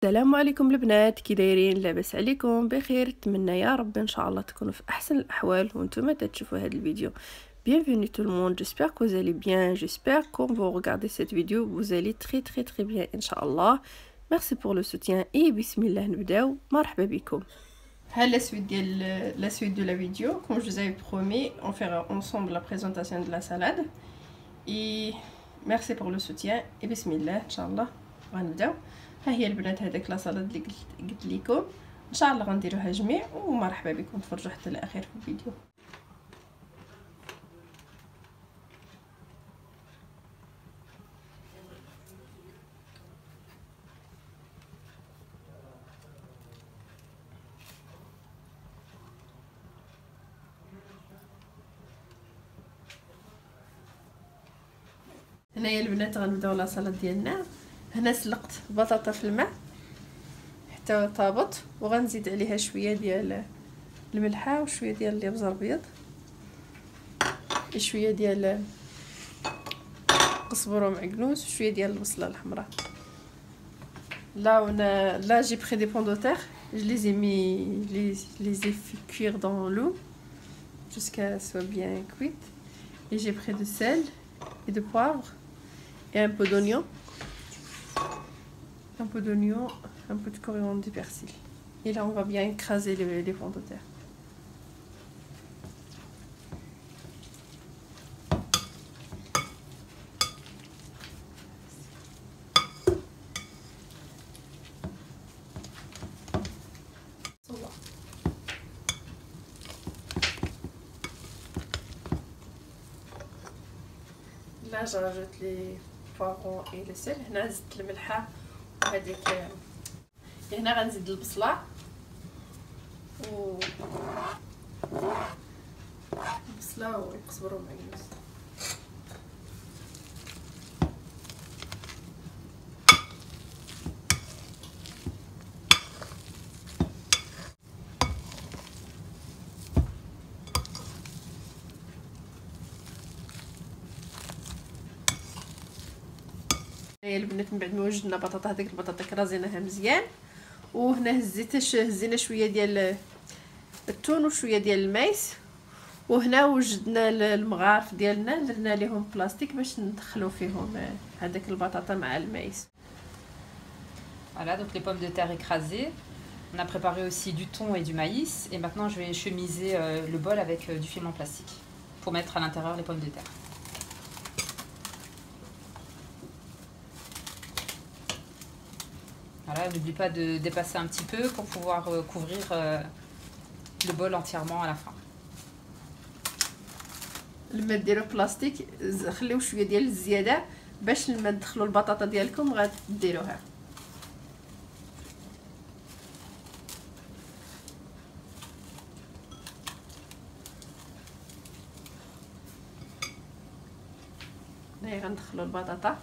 السلام عليكم البنات، كي دايرين؟ لاباس عليكم؟ بخير؟ نتمنى يا رب ان شاء الله تكونوا في احسن الاحوال وانتم تشوفوا هذا الفيديو. Bienvenue tout le monde, j'espère que vous allez bien, j'espère quand vous regardez cette vidéo vous allez très bien Inch'Allah. Merci pour le soutien et bismillah نبداو. مرحبا بكم. La suite de la vidéo, comme je vous avais promis, on fera ensemble la présentation de la salade. Et merci pour le soutien et bismillah Inch'Allah غنبداو. ها هي البنات هذاك لا سالاد اللي قلت لكم ان شاء الله غنديروها جميع ومرحبا بكم تفرجوا حتى الاخير في الفيديو. هنايا البنات غنبداو لا سالاد ديالنا. هنا سلقت البطاطا في الماء حتى طابت وغنزيد عليها شويه ديال الملحه وشويه ديال الابزار الابيض شويه ديال قزبر ومعكنوس وشويه ديال البصله الحمراء. Là j'ai pris des pommes de terre, je les ai fait cuire dans l'eau jusqu'à ce qu'elles soient bien cuites, et j'ai pris de sel et de poivre et un peu d'oignon, un peu de coriandre, du persil. Et là on va bien écraser les pommes de terre. Là je rajoute les poivrons et le sel. هنا زدت الملحه وهذيك هنا غنزيد البصله البصله والقزبر والمعكنوس. هي البنات من بعد ما وجدنا بطاطا، هذيك البطاطا كرازيناها مزيان، وهنا هزينا شويه ديال التون وشويه ديال المايس، وهنا وجدنا المغارف ديالنا درنا ليهم بلاستيك باش ندخلو فيهم هذاك البطاطا مع المايس. Voilà, donc les pommes de terre écrasées. On a préparé aussi du thon et du maïs, et maintenant je vais chemiser le bol avec du film en plastique pour mettre à l'intérieur les pommes de terre. Voilà, n'oublie pas de dépasser un petit peu pour pouvoir couvrir le bol entièrement à la fin. لما ديروا بلاستيك خليو شويه ديال الزياده باش لما تدخلوا البطاطا ديالكم غديروها. هنا غندخلوا البطاطا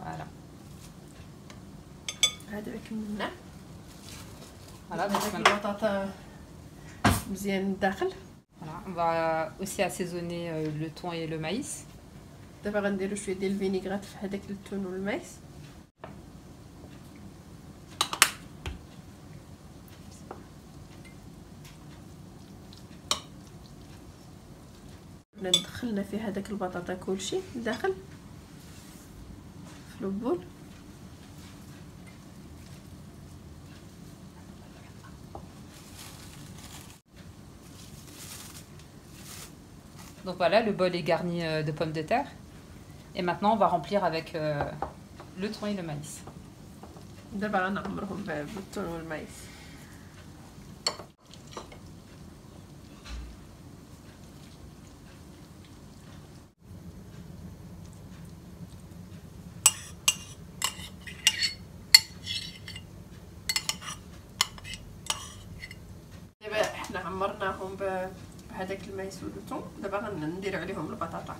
Voilà. هذا كملنا. Voilà, donc هذاك البطاطا مزيان الداخل. Voilà, on va aussi assaisonner le thon et le maïs. دابا غنديروا شويه ديال الفينيغرات في هذاك التون والمايس. دخلنا في هذاك البطاطا كلشي داخل في البول. Donc voilà, le bol est garni de pommes de terre. Et maintenant, on va remplir avec le thon et le maïs. دابا غنعمرهم بالثوم والمايس. دابا حنا عمرناهم بهذاك المايس والثوم، دابا غندير عليهم البطاطا.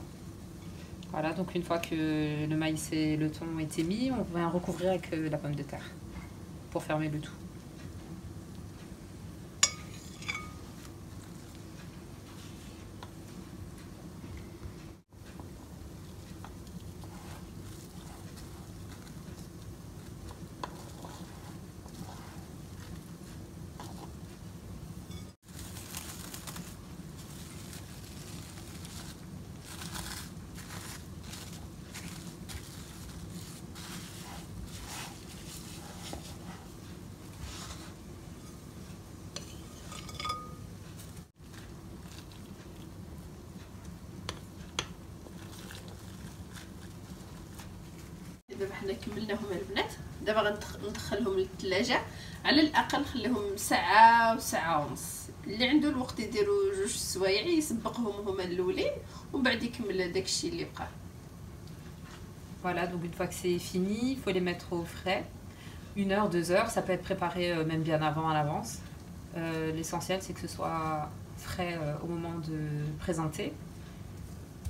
Voilà, donc une fois que le maïs et le thon ont été mis, on va recouvrir avec la pomme de terre pour fermer le tout. دابا حنا كملناهم البنات، دابا غندخلهم للثلاجه على الاقل خليهم ساعه وساعه ونص. اللي عنده الوقت يديروا 2 سوايع يسبقهم هما الاولين ومن بعد يكمل داكشي اللي بقى. Voilà, donc une fois que c'est fini, il faut les mettre au frais. 1 heure, 2 heures, ça peut être préparé même bien avant à l'avance. L'essentiel c'est que ce soit frais au moment de présenter.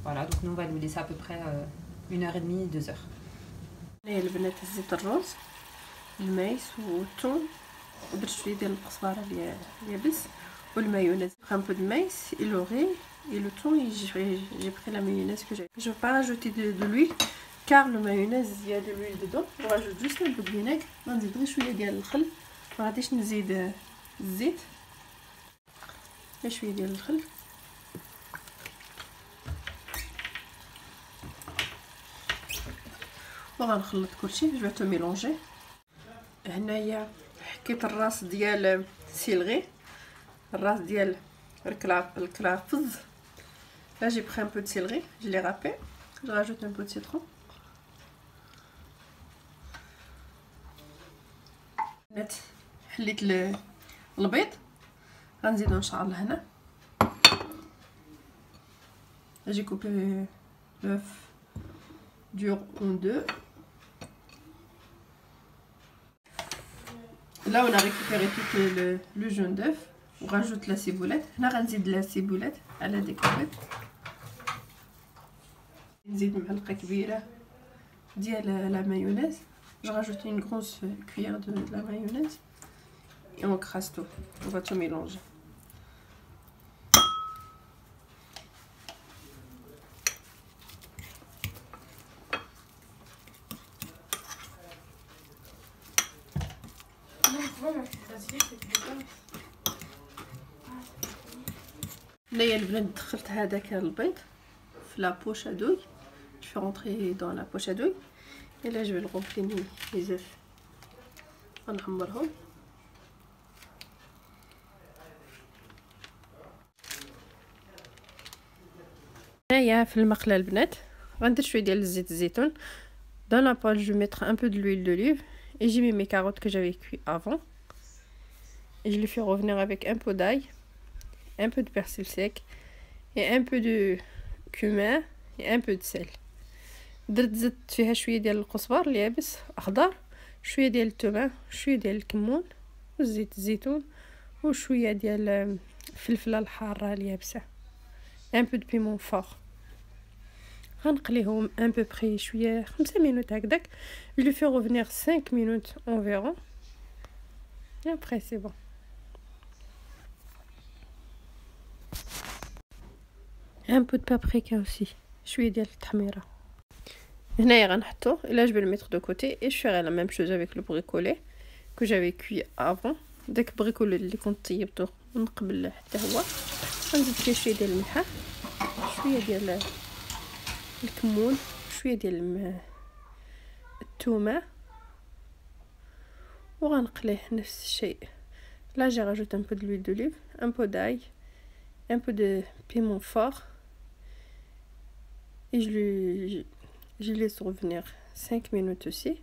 Voilà, donc nous on va nous laisser à peu près 1 heure et demie, 2 heures. هنايا البنات زيت الروز، المايس والثوم، ودرت شويه ديال القزبره اللي يابس والمايونيز. Un peu de maïs et l'orée et le thon, j'ai pris la mayonnaise que j'ai. Je vais pas rajouter de l'huile car le mayonnaise il y a de l'huile dedans. Je rajoute juste un peu de vinaigre. غنزيد غير شويه ديال الخل، ما غاديش نزيد الزيت، غير شويه ديال الخل. وغنخلط كلشي. جو تو ميلونجي. هنايا حكيت الراس ديال سيلغي، الراس ديال الكلافز. Là j'ai pris un peu de céleri, je l'ai râpé, je rajoute un peu de citron. حليت البيض غنزيدو ان شاء الله هنا. J'ai coupé l'œuf dur en deux. Là on a récupéré tout le jaune d'œuf. On rajoute la ciboulette. هنا غنزيد la ciboulette على ديك البيض. نزيد معلقه كبيره ديال la mayonnaise. Je rajoute une grosse cuillère de la mayonnaise et on crasse tout. On va tout mélanger. هنايا البنات دخلت هذاك البيض في لا بوش ادوي. Je fais rentrer dans la poche à douille. Et là je vais le remplir les œufs. غنحمرهم. هنايا في المقله البنات غندير شويه ديال زيت الزيتون. Dans la poêle je vais mettre un peu de l'huile d'olive et j'ai mis mes carottes que j'avais cuit avant. Et je les fais revenir avec un peu d'ail, un peu de persil sec et un peu de cumin et un peu de sel. زدت فيها شويه ديال القزبر اليابس اخضر، شويه ديال الثومه، شويه ديال الكمون وزيت الزيتون وشويه ديال الفلفله الحاره اليابسه، un peu de piment fort. غنقليهم un peu près شويه 5 minutes هكذاك. Je les fais revenir 5 minutes environ et après c'est bon. un peu de paprika aussi، شويه ديال التحميره. هنايا غنحطو. Là je vais le mettre de côté et je ferai la même chose avec le bricolé que j'avais cuit avant. داك البريكولي اللي كنت طيبته من قبل حتى هو غنزيد فيه شويه ديال الملح، شويه ديال الكمون، شويه ديال الثومه وغنقليه نفس الشيء. Là j'ai rajouté un peu de l'huile d'olive, un peu d'ail, un peu de piment fort et je laisse revenir 5 minutes aussi.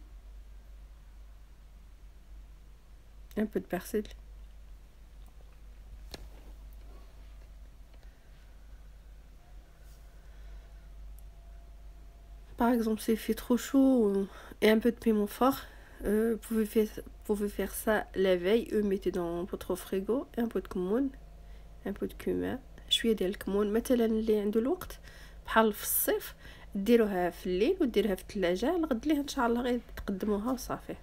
un peu de persil. Par exemple, s'il fait trop chaud et un peu de piment fort, vous pouvez faire ça la veille. Mettez dans votre frigo un peu de كمون, un peu de cumin, شويه ديال الكمون. مثلا اللي عنده الوقت بحال في الصيف ديروها في الليل وديرها في الثلاجه الغد ليه ان شاء الله غير تقدموها وصافي.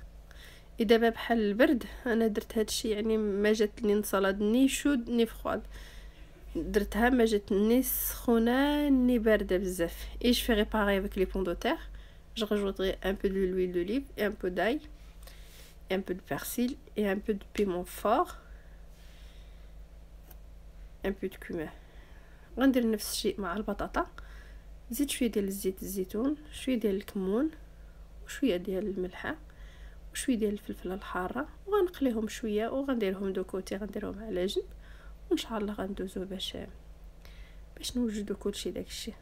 دابا بحال البرد انا درت هادشي، يعني ما جاتني صلاد ني شود ني فخواد، درتها ما جات ني سخونه ني بارده بزاف. et je fais réparer avec les pommes de terre. Je rajouterai un peu de l'huile d'olive et un peu d'ail et un peu de persil et un peu de piment fort, un peu de cumin. غندير نفس الشيء مع البطاطا. زيد شويه ديال زيت الزيتون، شويه ديال الكمون وشويه ديال الملحه وشويه ديال الفلفله الحاره، وغنقليهم شويه وغنديرهم دو كوتي، غنديرهم على جنب، وان شاء الله غندوزو باش نوجدو كلشي داكشي.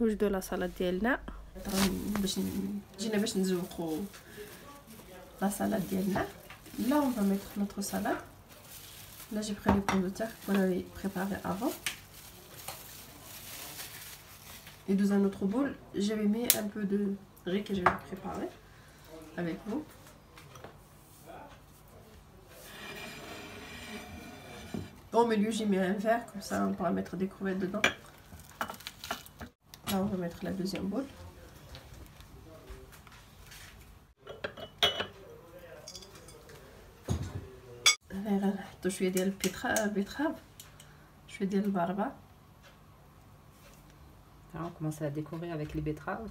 نوجدو لا صالاد ديالنا باش جينا باش نزوقو لا صالاد ديالنا. Là on va mettre notre salade. Là j'ai pris les pommes de terre qu'on avait préparées avant. Et dans un autre bol, j'avais mis un peu de riz que j'avais préparé avec vous. Au milieu, j'ai mis un verre, comme ça on pourra mettre des crevettes dedans. Là, on va mettre la deuxième boule. غنحطو شويه ديال البيترave، شويه ديال البربه. Alors, on commence à décorer avec les betteraves.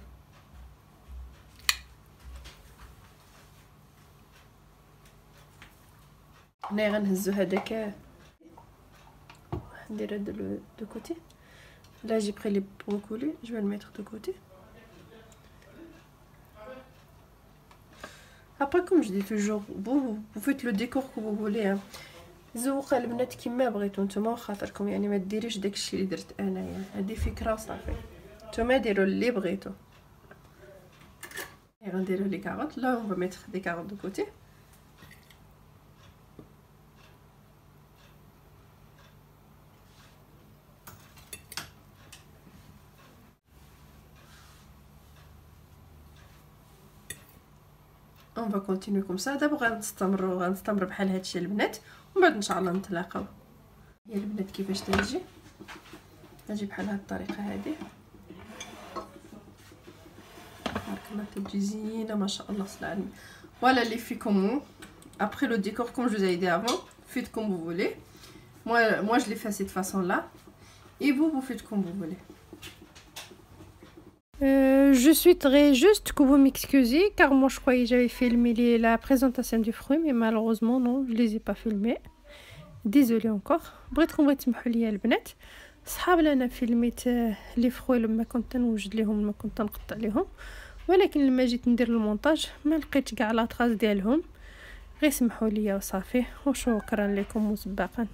هنا غنهزو هذاك، ندير هذا دو كوتي. Là j'ai pris les brocolis, je vais le mettre de côté. Après, comme je dis toujours, vous faites le décor que vous voulez. زوق البنات كيما بغيتو نتوما خاطركم، يعني ما ديريش داكشي اللي درت انايا، هذه فكره صافي. نتوما ديروا اللي بغيتو. غنديروا لي كاروت. لا on va mettre des carottes de côté. On va continuer comme ça. دابا غنستمر بحال هادشي البنات، ومن بعد ان شاء الله نتلاقاو. يا البنات كيفاش تجي بحال هاد الطريقه هذه. تبارك الله تجي زينه ما شاء الله صلى على النبي. Voilà les filles comment après le décor comme je vous ai dit avant, faites comme vous voulez. Moi je l'ai fait de cette façon là et vous faites comme vous voulez. Je souhaiterais juste que vous m'excusiez car moi je croyais que j'avais filmé la présentation du fruit, mais malheureusement non, je les ai pas filmés. Désolée encore. بغيتكم تسمحوا لي البنات. صحاب انا فيلميت لي فروي لما كنت نوجد لهم، لما كنت نقطع لهم، ولكن لما جيت ندير المونتاج ما لقيتش كاع لا تراس ديالهم. غير سمحوا لي وصافي، وشكرا لكم مسبقا.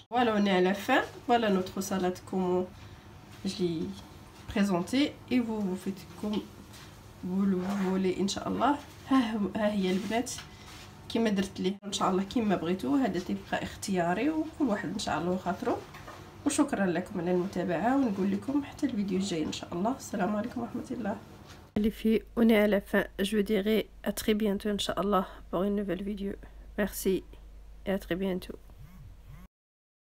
Voilà, on est à la fin. Voilà notre salade comment je l'ai présentée et vous faites comme vous le voulez Inch'Allah. ها هي البنات كما درت ليه ان شاء الله كما بغيتو. هذا تيبقى اختياري وكل واحد ان شاء الله وخاطرو. وشكرا لكم على المتابعه، ونقول لكم حتى الفيديو الجاي ان شاء الله. السلام عليكم ورحمه الله. Les filles, on est à la fin. Je vous dirai à très bientôt Inch'Allah pour une nouvelle vidéo. Merci et à très bientôt.